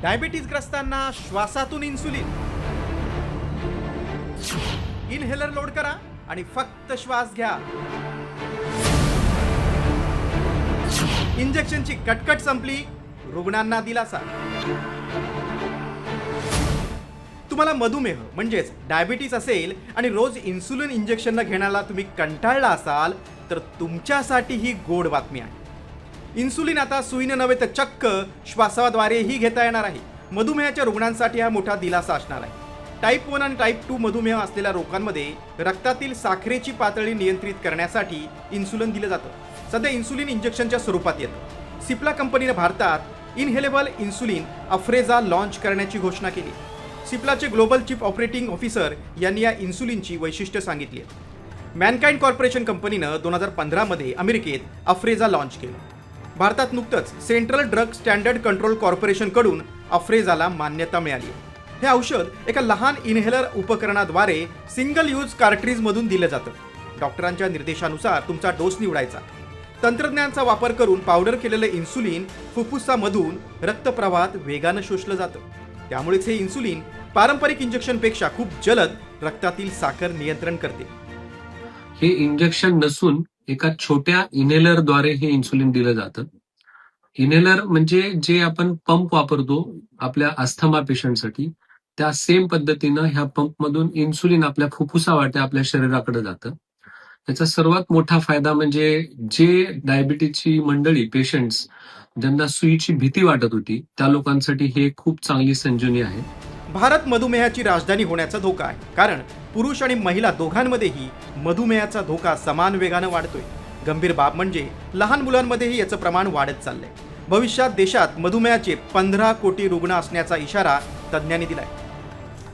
डायबिटीजग्रस्तांना श्वासातून insulin, inhaler load करा आणि फक्त श्वास घ्या. इंजेक्शनची कटकट संपली, रुग्णांना दिलासा. तुम्हाला मधुमेह म्हणजेच डायबिटीस असेल आणि रोज इन्सुलिन इंजेक्शन घेण्याला तुम्ही कंटाळला असाल तर तुमच्यासाठी ही गोड बातमी आहे. इन्सुलिन आता सुईने नव्हे तर चक्क श्वासाद्वारेही घेता येणार आहे. मधुमेहाच्या रुग्णांसाठी हा मोठा दिलासा असणार आहे. टाईप 1 आणि टाईप 2 मधुमेह असलेल्या लोकांमध्ये रक्तातील साखरेची पातळी नियंत्रित करण्यासाठी इन्सुलिन दिलं जातं. सध्या इन्सुलिन इंजेक्शनच्या स्वरूपात येतं. सिप्ला कंपनीने भारतात इनहेलेबल इन्सुलिन अफ्रेझा लॉन्च करण्याची घोषणा केली. सिप्लाचे ग्लोबल चीफ ऑपरेटिंग ऑफिसर यांनी या इन्सुलिनची वैशिष्ट्य सांगितली आहेत. मॅनकाइंड कॉर्पोरेशन कंपनीनं 2015 मध्ये अमेरिकेत अफ्रेझा लॉन्च केलं. भारतात नुकतंच सेंट्रल ड्रग स्टँडर्ड कंट्रोल कॉर्पोरेशनकडून अफ्रेझाला मान्यता मिळाली आहे. हे औषध एका लहान इनहेलर उपकरणाद्वारे सिंगल यूज कार्ट्रीजमधून दिलं जातं. डॉक्टरांच्या निर्देशानुसार तुमचा डोस निवडायचा. तंत्रज्ञानाचा वापर करून पावडर केलेलं इन्सुलिन फुफ्फुसामधून रक्तप्रवाहात वेगानं शोषलं जातं. त्यामुळेच हे इन्सुलिन पारंपरिक इंजेक्शनपेक्षा खूप जलद रक्तातील साखर नियंत्रण करते. हे इंजेक्शन नसून एका छोट्या इनहेलरद्वारे हे इन्सुलिन दिलं जातं. इनहेलर म्हणजे जे आपण पंप वापरतो आपल्या अस्थमा पेशंटसाठी, त्या सेम पद्धतीनं ह्या पंपमधून इन्सुलिन आपल्या फुफ्फुसावाटे आपल्या शरीराकडे जातं. याचा सर्वात मोठा फायदा म्हणजे जे डायबिटीजची मंडळी पेशंट्स ज्यांना सुईची भीती वाटत होती त्या लोकांसाठी हे खूप चांगली संजीवनी आहे. भारत मधुमेहाची राजधानी होण्याचा धोका आहे, कारण पुरुष आणि महिला दोघांमध्येही मधुमेहाचा धोका समान वेगानं वाढतोय. गंभीर बाब म्हणजे लहान मुलांमध्येही याचं प्रमाण वाढत चाललंय. भविष्यात देशात मधुमेहाचे 15 कोटी रुग्ण असण्याचा इशारा तज्ज्ञांनी दिलाय.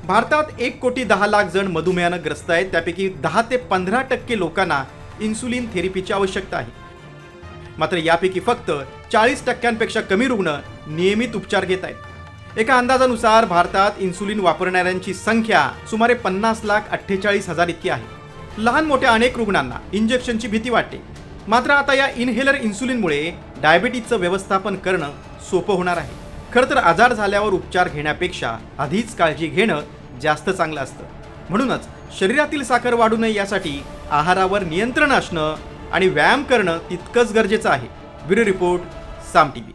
भारतात 1,10,00,000 जण मधुमेहानं ग्रस्त आहेत. त्यापैकी 10 ते 15% लोकांना इन्सुलिन थेरपीची आवश्यकता आहे. मात्र यापैकी फक्त 40% कमी रुग्ण नियमित उपचार घेत आहेत. एका अंदाजानुसार भारतात इन्सुलिन वापरणाऱ्यांची संख्या सुमारे 50,48,000 इतकी आहे. लहान मोठ्या अनेक रुग्णांना इंजेक्शनची भीती वाटते. मात्र आता या इनहेलर इन्सुलिनमुळे डायबिटीजचं व्यवस्थापन करणं सोपं होणार आहे. खरं तर आजार झाल्यावर उपचार घेण्यापेक्षा आधीच काळजी घेणं जास्त चांगलं असतं. म्हणूनच शरीरातील साखर वाढू नये यासाठी आहारावर नियंत्रण असणं आणि व्यायाम करणं तितकंच गरजेचं आहे. ब्युरो रिपोर्ट, साम टीव्ही.